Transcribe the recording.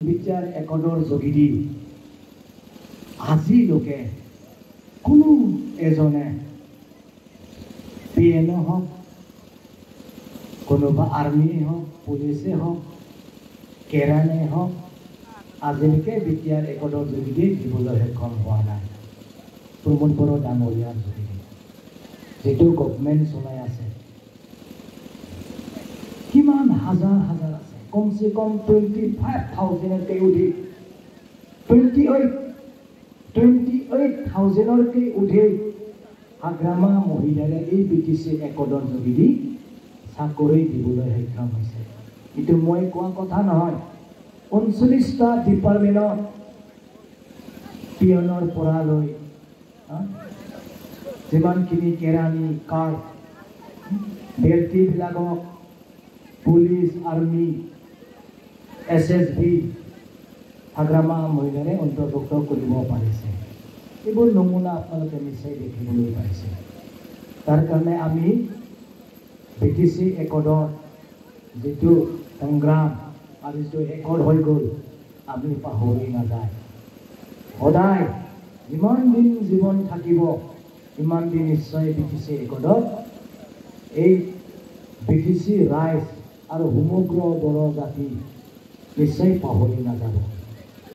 বিচাৰ একদৰ যোগেদি আজিলৈকে কোনো এজনে PN হওক কোনোবা আৰ্মিয়ে হওক পুলিচে হওক কেৰাণে হওক আজিলৈকে বিচাৰ একদৰ যোগেদি দিবলৈ সক্ষম হোৱা নাই। প্ৰমোদ বড়ো ডাঙৰীয়াৰ যোগেদি যিটো গভৰ্ণমেণ্ট চলাই আছে কিমান হাজাৰ হাজাৰ আছে কমসে কম 25,000 উঠি 28,000 উঠি আগ্ৰামা মহিলাৰে এই BTC একদৰ যোগেদি চাকৰি দিবলৈ সক্ষম হৈছে। এইটো মই কোৱা কথা নহয়। 39টা ডিপাৰ্টমেণ্টত পিয়নৰ পৰা লৈ যিমানখিনি কেৰাণী কাৰ্ড ব্যক্তিবিলাকক পুলিচ আৰ্মি SSB আগ্ৰামা মহিলাৰে অন্তৰ্ভুক্ত কৰিব পাৰিছে। এইবোৰ নমুনা আপোনালোকে নিশ্চয় দেখিবলৈ পাইছে। তাৰ কাৰণে আমি BTC একদৰ যিটো সংগ্ৰাম আৰু যিটো একদ হৈ গ'ল আমি পাহৰি নাযায়। সদায় যিমান দিন জীৱন থাকিব ইমান দিন নিশ্চয় BTC একদত এই BTC ৰাইজ আৰু সমগ্ৰ বড়ো জাতি নিশ্চয় পাহৰি নাযাব।